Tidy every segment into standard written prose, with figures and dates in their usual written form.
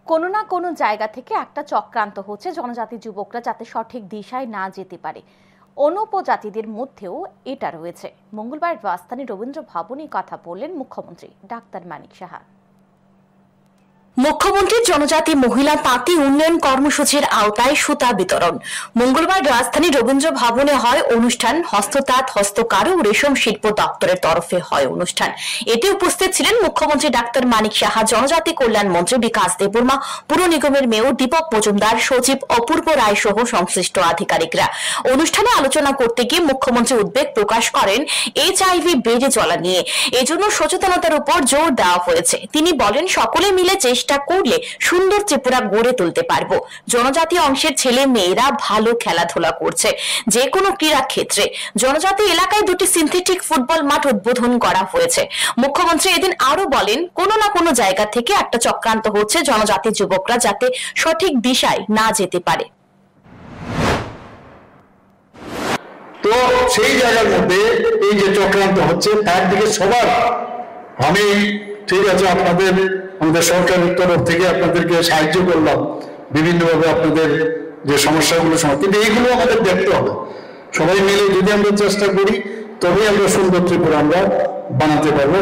কোনো না কোনো জায়গা থেকে একটা চক্রান্ত হচ্ছে জনজাতি যুবকরা যাতে সঠিক দিশায় না যেতে পারে। অনুপজাতিদের মধ্যেও এটা রয়েছে। মঙ্গলবার রাজধানী রবীন্দ্র ভবনে কথা বললেন মুখ্যমন্ত্রী ডাক্তার মানিক সাহা। মুখ্যমন্ত্রীর জনজাতি মহিলা তাঁতি উন্নয়ন কর্মসূচির আওতায় সুতা বিতরণ। মঙ্গলবার রাজধানী রবীন্দ্র ভবনে হয় অনুষ্ঠান। হস্ততাঁত, হস্তকারু ও রেশম শিল্প দপ্তরের তরফে হয় অনুষ্ঠান। এতে উপস্থিত ছিলেন মুখ্যমন্ত্রী ডাক্তার মানিক সাহা, জনজাতি কল্যাণ মন্ত্রী বিকাশ দেববর্মা, পুর নিগমের মেয়র দীপক মজুমদার, সচিব অপূর্ব রায় সহ সংশ্লিষ্ট আধিকারিকরা। অনুষ্ঠানে আলোচনা করতে গিয়ে মুখ্যমন্ত্রী উদ্বেগ প্রকাশ করেন HIV বেড়ে চলা নিয়ে। এজন্য সচেতনতার উপর জোর দেওয়া হয়েছে। তিনি বলেন, সকলে মিলে চেষ্টা করলে সুন্দর ত্রিপুরা গড়ে তুলতে পারবো। জনজাতি অংশের ছেলে মেয়েরা ভালো খেলাধুলা করছে। যে কোনো ক্রীড়া ক্ষেত্রে জনজাতি এলাকায় দুটি সিনথেটিক ফুটবল মাঠ উদ্বোধন করা হয়েছে। মুখ্যমন্ত্রী এদিন আরো বলেন, কোনো না কোনো জায়গা থেকে একটা চক্রান্ত হচ্ছে জনজাতি যুবকরা যাতে সঠিক দিশায় না যেতে পারে। তো সেই জায়গার মধ্যে এই যে চক্রান্ত হচ্ছে তার দিকে সবার আমি ঠিক আছে আমাদের সরকারের তরফ থেকে আপনাদেরকে সাহায্য করলাম বিভিন্নভাবে আপনাদের যে সমস্যাগুলো কিন্তু এইগুলো আমাদের দেখতে হবে। সবাই মিলে যদি আমরা চেষ্টা করি তবেই আমরা সুন্দর ত্রিপুরা আমরা বানাতে পারবো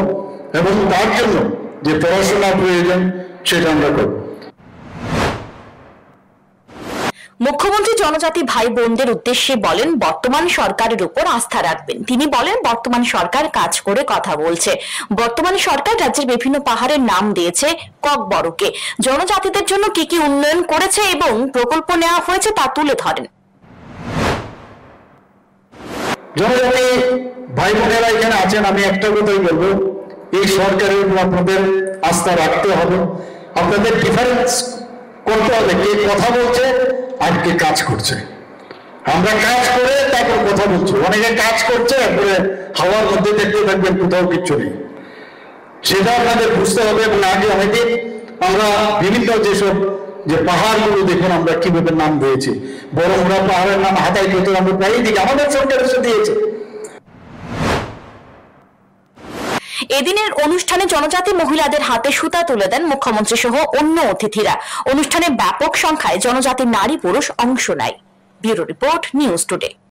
এবং তার জন্য যে পড়াশোনা প্রয়োজন সেটা আমরা করবো। মুখ্যমন্ত্রী জনজাতি ভাই বোনদের উদ্দেশ্যে বলেন, বর্তমান সরকারের উপর আস্থা রাখবেন। তিনি বলেন, বর্তমান সরকার কাজ করে কথা বলছে। বর্তমান সরকার রাজ্যের বিভিন্ন পাহাড়ের নাম দিয়েছে ককবরকে। জনজাতিদের জন্য কি কি উন্নয়ন করেছে এবং প্রকল্প নেওয়া হয়েছে তা তুলে ধরেন। জনজাতি ভাই বোনেরা এখানে আছেন, আমি একটা কথাই বলবো, এই সরকারের উপর আপনাদের আস্থা রাখতে হবে। আপনাদের ডিফারেন্স করতে হবে, কে কথা বলছে আর কে কাজ করছে। আমরা কাজ করে তারপর কথা বলছি, অনেকে কাজ করছে তারপরে হাওয়ার মধ্যে দেখতে থাকবেন, কোথাও কিচ্ছু নেই। সেটা আপনাদের বুঝতে হবে। এবং আগে অনেকে আমরা বিভিন্ন যেসব যে পাহাড়গুলো দেখুন আমরা কিভাবে নাম দিয়েছি, বড় বড় পাহাড়ের নাম হাতাই করতে আমরা প্রায়ই দিকে আমাদের সরকার এসে দিয়েছে। এদিনের অনুষ্ঠানে জনজাতি মহিলাদের হাতে সুতা তুলে দেন মুখ্যমন্ত্রী সহ অন্য অতিথিরা। অনুষ্ঠানে ব্যাপক সংখ্যায় জনজাতি নারী পুরুষ অংশ নেয়। Bureau report, news today.